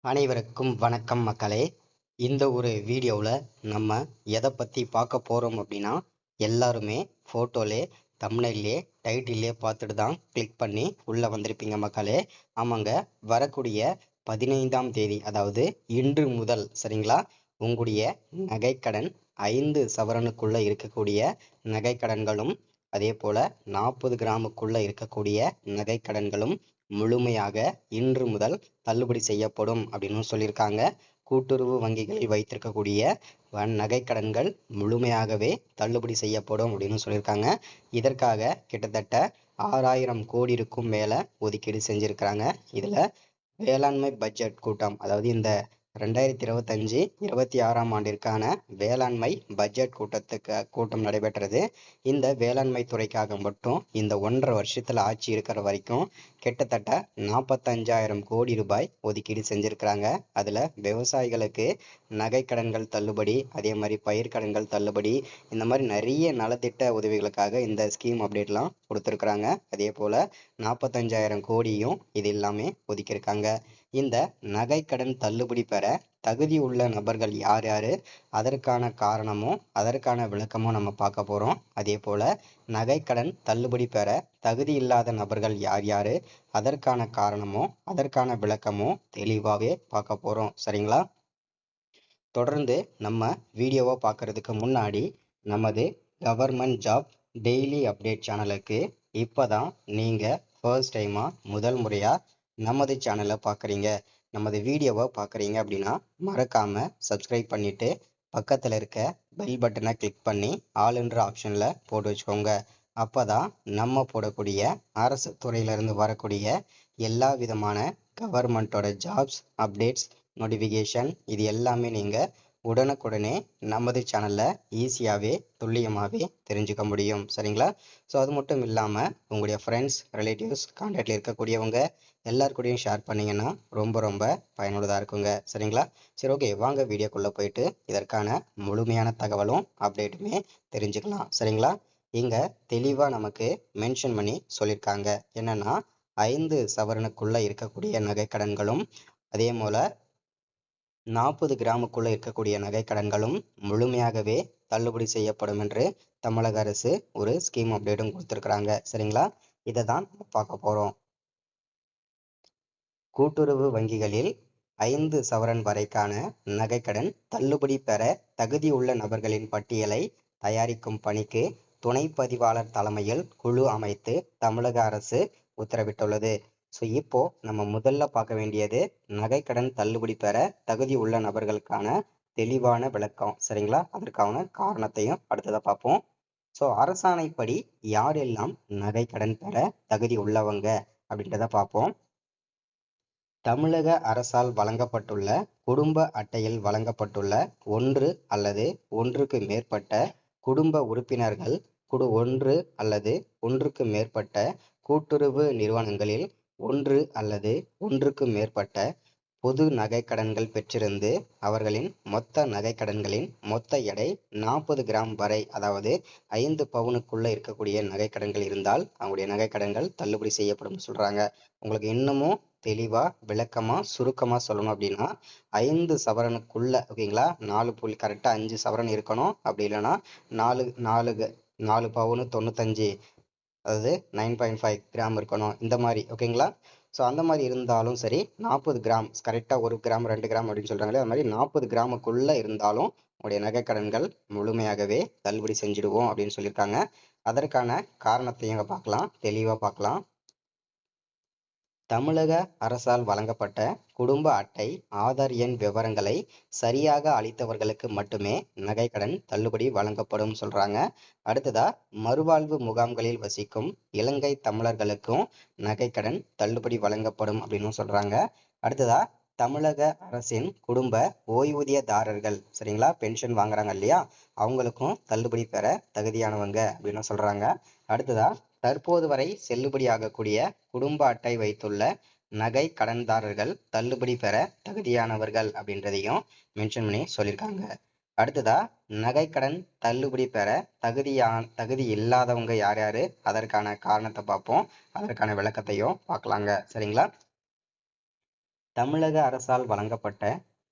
அனைவருக்கும் வணக்கம் மக்களே. இந்த ஒரு வீடியோவில் நம்ம எதை பற்றி பார்க்க போகிறோம் அப்படின்னா, எல்லாருமே ஃபோட்டோலே தம்ப்நெயிலே டைட்டிலே பார்த்துட்டு தான் கிளிக் பண்ணி உள்ளே வந்திருப்பீங்க மக்களே. ஆமாங்க, வரக்கூடிய 15ஆம் தேதி, அதாவது இன்று முதல் சரிங்களா, உங்களுடைய நகைக்கடன் 5 சவரனுக்குள்ளே இருக்கக்கூடிய நகைக்கடன்களும் அதே போல் 40 கிராமுக்குள்ளே இருக்கக்கூடிய நகைக்கடன்களும் முழுமையாக இன்று முதல் தள்ளுபடி செய்யப்படும் அப்படின்னு சொல்லியிருக்காங்க. கூட்டுறவு வங்கிகளில் வைத்திருக்கக்கூடிய நகைக்கடன்கள் முழுமையாகவே தள்ளுபடி செய்யப்படும் அப்படின்னு சொல்லியிருக்காங்க. இதற்காக கிட்டத்தட்ட 6000 கோடிக்கும் மேலே ஒதுக்கீடு செஞ்சுருக்கிறாங்க. இதில் வேளாண்மை பட்ஜெட் கூட்டம், அதாவது இந்த 2025-26ஆம் ஆண்டிற்கான வேளாண்மை பட்ஜெட் கூட்டம் நடைபெற்றது. இந்த வேளாண்மை துறைக்காக மட்டும் இந்த 1.5 வருஷத்துல ஆட்சி இருக்கிற வரைக்கும் கிட்டத்தட்ட 45,000 கோடி ரூபாய் ஒதுக்கீடு செஞ்சிருக்கிறாங்க. அதுல விவசாயிகளுக்கு நகைக்கடன்கள் தள்ளுபடி, அதே மாதிரி பயிர்க்கடன்கள் தள்ளுபடி, இந்த மாதிரி நிறைய நலத்திட்ட உதவிகளுக்காக இந்த ஸ்கீம் அப்டேட்லாம் கொடுத்துருக்குறாங்க. அதே போல 45,000 கோடியும் இது எல்லாமே ஒதுக்கியிருக்காங்க. இந்த நகைக்கடன் தள்ளுபடி பெற தகுதி உள்ள நபர்கள் யார் யாரு, அதற்கான காரணமும் அதற்கான விளக்கமும் நம்ம பார்க்க போறோம். அதே போல நகைக்கடன் தள்ளுபடி பெற தகுதி இல்லாத நபர்கள் யார் யாரு, அதற்கான காரணமும் அதற்கான விளக்கமும் தெளிவாகவே பார்க்க போறோம். சரிங்களா? தொடர்ந்து நம்ம வீடியோவை பார்க்கறதுக்கு முன்னாடி நமது கவர்மெண்ட் ஜாப் டெய்லி அப்டேட் சேனலுக்கு இப்போதான் நீங்கள் ஃபர்ஸ்ட் டைமாக முதல் முறையாக நமது சேனலை பார்க்குறீங்க, நமது வீடியோவை பார்க்குறீங்க அப்படின்னா மறக்காமல் சப்ஸ்கிரைப் பண்ணிவிட்டு பக்கத்தில் இருக்க பெல் பட்டனை கிளிக் பண்ணி ஆல்ன்ற ஆப்ஷனில் போட்டு வச்சுக்கோங்க. அப்போ தான் நம்ம போடக்கூடிய அரசு துறையிலிருந்து வரக்கூடிய எல்லா விதமான கவர்மெண்ட்டோட ஜாப்ஸ் அப்டேட்ஸ் நோட்டிஃபிகேஷன் இது எல்லாமே நீங்கள் உடனுக்குடனே நமது சேனலில் ஈஸியாகவே துல்லியமாகவே தெரிஞ்சுக்க முடியும். சரிங்களா? ஸோ அது மட்டும் இல்லாமல் உங்களுடைய ஃப்ரெண்ட்ஸ், ரிலேட்டிவ்ஸ், கான்டாக்டில் இருக்கக்கூடியவங்க எல்லாருக்கூடையும் ஷேர் பண்ணிங்கன்னா ரொம்ப ரொம்ப பயனுள்ளதாக இருக்குங்க. சரிங்களா? சரி, ஓகே, வாங்க வீடியோக்குள்ளே போயிட்டு இதற்கான முழுமையான தகவலும் அப்டேட்டுமே தெரிஞ்சுக்கலாம். சரிங்களா? இங்கே தெளிவாக நமக்கு மென்ஷன் பண்ணி சொல்லியிருக்காங்க. என்னென்னா 5 சவரனுக்குள்ளே இருக்கக்கூடிய நகைக்கடன்களும் அதே போல் 40 கிராமுக்குள்ள இருக்கக்கூடிய நகைக்கடன்களும் முழுமையாகவே தள்ளுபடி செய்யப்படும் என்று தமிழக அரசு ஒரு ஸ்கீம் அப்டேட்டும் கொடுத்துருக்குறாங்க. சரிங்களா? இதை தான் பார்க்க போறோம். கூட்டுறவு வங்கிகளில் 5 சவரன் வரைக்கான நகைக்கடன் தள்ளுபடி பெற தகுதியுள்ள நபர்களின் பட்டியலை தயாரிக்கும் பணிக்கு துணை பதிவாளர் தலைமையில் குழு அமைத்து தமிழக அரசு உத்தரவிட்டுள்ளது. ஸோ இப்போ நம்ம முதல்ல பார்க்க வேண்டியது நகைக்கடன் தள்ளுபடி பெற தகுதி உள்ள நபர்களுக்கான தெளிவான விளக்கம். சரிங்களா? அதற்கான காரணத்தையும் அடுத்ததை பார்ப்போம். ஸோ அரசாணைப்படி யாரெல்லாம் நகைக்கடன் பெற தகுதி உள்ளவங்க அப்படின்றத பார்ப்போம். தமிழக அரசால் வழங்கப்பட்டுள்ள குடும்ப அட்டையில் வழங்கப்பட்டுள்ள 1 அல்லது 1க்கு மேற்பட்ட குடும்ப உறுப்பினர்கள் 1 அல்லது 1க்கு மேற்பட்ட கூட்டுறவு நிறுவனங்களில் 1 அல்லது 1க்கு மேற்பட்ட பொது நகைக்கடன்கள் பெற்றிருந்து அவர்களின் மொத்த நகைக்கடன்களின் மொத்த எடை 40 கிராம் வரை, அதாவது 5 பவுனுக்குள்ள இருக்கக்கூடிய நகைக்கடன்கள் இருந்தால் அவங்களுடைய நகைக்கடன்கள் தள்ளுபடி செய்யப்படும் சொல்றாங்க. உங்களுக்கு இன்னமும் தெளிவா விளக்கமா சுருக்கமா சொல்லணும் அப்படின்னா 5 சவரனுக்குள்ள, ஓகேங்களா, 4 கரெக்டா 5 சவரன் இருக்கணும். அப்படி இல்லைன்னா 4 பவுனு 95, அதாவது 9.5 கிராம் இருக்கணும். இந்த மாதிரி, ஓகேங்களா? ஸோ அந்த மாதிரி இருந்தாலும் சரி, 40 கிராம் கரெக்டாக 1 கிராம் 2 கிராம் அப்படின்னு சொல்கிறாங்களே, அது மாதிரி 40 கிராமுக்குள்ளே இருந்தாலும் உங்களுடைய நகைக்கடன்கள் முழுமையாகவே தள்ளுபடி செஞ்சுடுவோம் அப்படின்னு சொல்லியிருக்காங்க. அதற்கான காரணத்தையும் பார்க்கலாம், தெளிவாக பார்க்கலாம். தமிழக அரசால் வழங்கப்பட்ட குடும்ப அட்டை ஆதார் எண் விவரங்களை சரியாக அளித்தவர்களுக்கு மட்டுமே நகைக்கடன் தள்ளுபடி வழங்கப்படும் சொல்றாங்க. அடுத்ததா மறுவாழ்வு முகாம்களில் வசிக்கும் இலங்கை தமிழர்களுக்கும் நகைக்கடன் தள்ளுபடி வழங்கப்படும் அப்படின்னு சொல்றாங்க. அடுத்ததா தமிழக அரசின் குடும்ப ஓய்வூதியதாரர்கள், சரிங்களா, பென்ஷன் வாங்குறாங்க இல்லையா, அவங்களுக்கும் தள்ளுபடி பெற தகுதியானவங்க அப்படின்னு சொல்றாங்க. அடுத்ததா தற்போது வரை செல்லுபடியாகக்கூடிய குடும்ப அட்டை வைத்துள்ள நகை கடன்தாரர்கள் தள்ளுபடி பெற தகுதியானவர்கள் அப்படின்றதையும் மென்ஷன் பண்ணி சொல்லியிருக்காங்க. அடுத்ததா நகைக்கடன் தள்ளுபடி பெற தகுதி இல்லாதவங்க யார் யாரு, அதற்கான காரணத்தை பார்ப்போம், அதற்கான விளக்கத்தையும் பார்க்கலாங்க. சரிங்களா? தமிழக அரசால் வழங்கப்பட்ட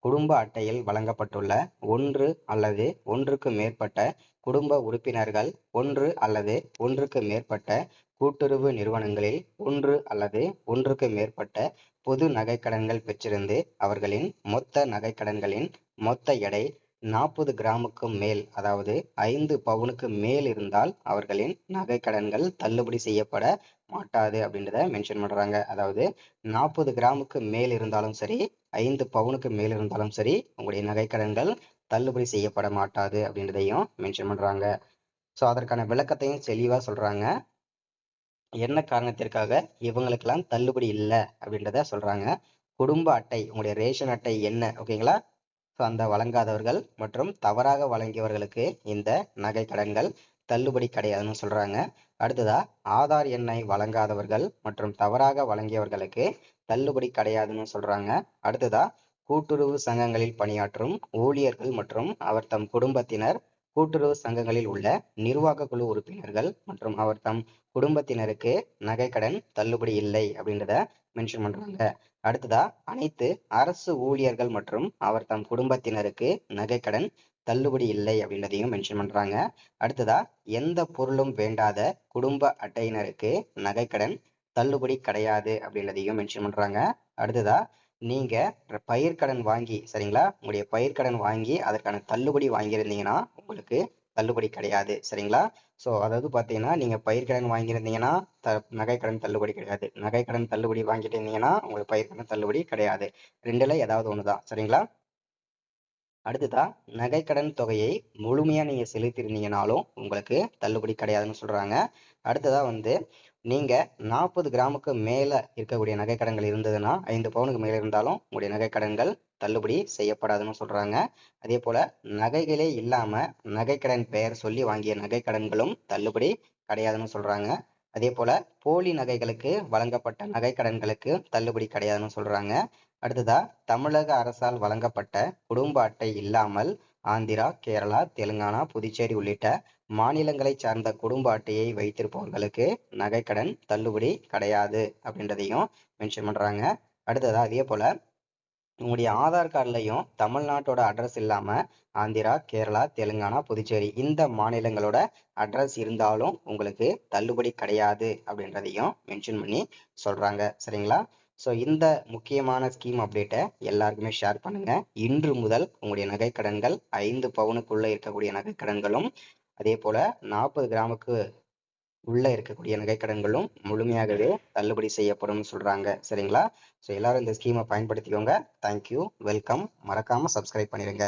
குடும்ப அட்டையில் வழங்கப்பட்டுள்ள ஒன்று அல்லது ஒன்றுக்கு மேற்பட்ட குடும்ப உறுப்பினர்கள் ஒன்று அல்லது ஒன்றுக்கு மேற்பட்ட கூட்டுறவு நிறுவனங்களில் ஒன்று அல்லது ஒன்றுக்கு மேற்பட்ட பொது நகைக்கடன்கள் பெற்றிருந்து அவர்களின் மொத்த நகைக்கடன்களின் மொத்த எடை 40 கிராமுக்கு மேல், அதாவது 5 பவுனுக்கு மேல் இருந்தால் அவர்களின் நகைக்கடன்கள் தள்ளுபடி செய்யப்பட மாட்டாது அப்படின்றத மென்ஷன் பண்றாங்க. அதாவது 40 கிராமுக்கு மேல் இருந்தாலும் சரி, 5 பவுனுக்கு மேல் இருந்தாலும் சரி, உங்களுடைய நகைக்கடன்கள் தள்ளுபடி செய்யப்பட மாட்டாது அப்படின்றதையும் மென்ஷன் பண்றாங்க. ஸோ அதற்கான விளக்கத்தையும் தெளிவா சொல்றாங்க. என்ன காரணத்திற்காக இவங்களுக்கெல்லாம் தள்ளுபடி இல்லை அப்படின்றத சொல்றாங்க. குடும்ப அட்டை, உங்களுடைய ரேஷன் அட்டை என்ன, ஓகேங்களா? ஸோ அந்த வழங்காதவர்கள் மற்றும் தவறாக வழங்கியவர்களுக்கு இந்த நகை கடன்கள் தள்ளுபடி கிடையாதுன்னு சொல்றாங்க. அடுத்ததா ஆதார் எண்ணை வழங்காதவர்கள் மற்றும் தவறாக வழங்கியவர்களுக்கு தள்ளுபடி கிடையாதுன்னு சொல்றாங்க. அடுத்ததா கூட்டுறவு சங்கங்களில் பணியாற்றும் ஊழியர்கள் மற்றும் அவர் தம் குடும்பத்தினர், கூட்டுறவு சங்கங்களில் உள்ள நிர்வாக குழு உறுப்பினர்கள் மற்றும் அவர் தம் குடும்பத்தினருக்கு நகைக்கடன் தள்ளுபடி இல்லை அப்படின்றத மென்ஷன் பண்றாங்க. அடுத்ததா அனைத்து அரசு ஊழியர்கள் மற்றும் அவர் தம் குடும்பத்தினருக்கு நகைக்கடன் தள்ளுபடி இல்லை அப்படின்றதையும் மென்ஷன் பண்றாங்க. அடுத்ததா எந்த பொருளும் வேண்டாத குடும்ப அட்டையினருக்கு நகைக்கடன் தள்ளுபடி கிடையாது அப்படின்றதையும் மென்ஷன் பண்றாங்க. அடுத்ததா நீங்க பயிர்க்கடன் வாங்கி, சரிங்களா, உங்களுடைய பயிர்க்கடன் வாங்கி அதற்கான தள்ளுபடி வாங்கியிருந்தீங்கன்னா உங்களுக்கு தள்ளுபடி கிடையாது, சரிங்களா? ஸோ அதாவது பார்த்தீங்கன்னா நீங்க பயிர்க்கடன் வாங்கியிருந்தீங்கன்னா நகைக்கடன் தள்ளுபடி கிடையாது, நகைக்கடன் தள்ளுபடி வாங்கிட்டு இருந்தீங்கன்னா உங்களுக்கு பயிர்க்கடன் தள்ளுபடி கிடையாது. ரெண்டுல ஏதாவது ஒண்ணுதான், சரிங்களா? அடுத்ததா நகைக்கடன் தொகையை முழுமையா நீங்க செலுத்திருந்தீங்கனாலும் உங்களுக்கு தள்ளுபடி கிடையாதுன்னு சொல்றாங்க. அடுத்ததா நீங்க 40 கிராமுக்கு மேல இருக்கக்கூடிய நகைக்கடன்கள் இருந்ததுன்னா, 5 பவுனுக்கு மேல இருந்தாலும் உங்களுடைய நகைக்கடன்கள் தள்ளுபடி செய்யப்படாதுன்னு சொல்றாங்க. அதே போல நகைகளே இல்லாம நகைக்கடன் பெயர் சொல்லி வாங்கிய நகைக்கடன்களும் தள்ளுபடி கிடையாதுன்னு சொல்றாங்க. அதே போல போலி நகைகளுக்கு வழங்கப்பட்ட நகைக்கடன்களுக்கு தள்ளுபடி கிடையாதுன்னு சொல்றாங்க. அடுத்ததா தமிழக அரசால் வழங்கப்பட்ட குடும்ப அட்டை இல்லாமல் ஆந்திரா, கேரளா, தெலுங்கானா, புதுச்சேரி உள்ளிட்ட மாநிலங்களை சார்ந்த குடும்ப அட்டையை வைத்திருப்பவர்களுக்கு நகைக்கடன் தள்ளுபடி கிடையாது அப்படின்றதையும் மென்ஷன் பண்றாங்க. அடுத்ததா அதே போல உங்களுடைய ஆதார் கார்டுலையும் தமிழ்நாட்டோட அட்ரஸ் இல்லாம ஆந்திரா, கேரளா, தெலுங்கானா, புதுச்சேரி இந்த மாநிலங்களோட அட்ரஸ் இருந்தாலும் உங்களுக்கு தள்ளுபடி கிடையாது அப்படின்றதையும் மென்ஷன் பண்ணி சொல்றாங்க, சரிங்களா? ஸோ இந்த முக்கியமான ஸ்கீம் அப்டேட்டை எல்லாருக்குமே ஷேர் பண்ணுங்க. இன்று முதல் உங்களுடைய நகைக்கடன்கள் 5 பவுனுக்குள்ள இருக்கக்கூடிய நகைக்கடன்களும் அதே போல 40 கிராமுக்கு உள்ள இருக்கக்கூடிய நகைக்கடன்களும் முழுமையாகவே தள்ளுபடி செய்யப்படும் சொல்றாங்க, சரிங்களா? ஸோ எல்லாரும் இந்த ஸ்கீமை பயன்படுத்திக்கோங்க. Thank you, welcome. மறக்காம சப்ஸ்கிரைப் பண்ணிடுங்க.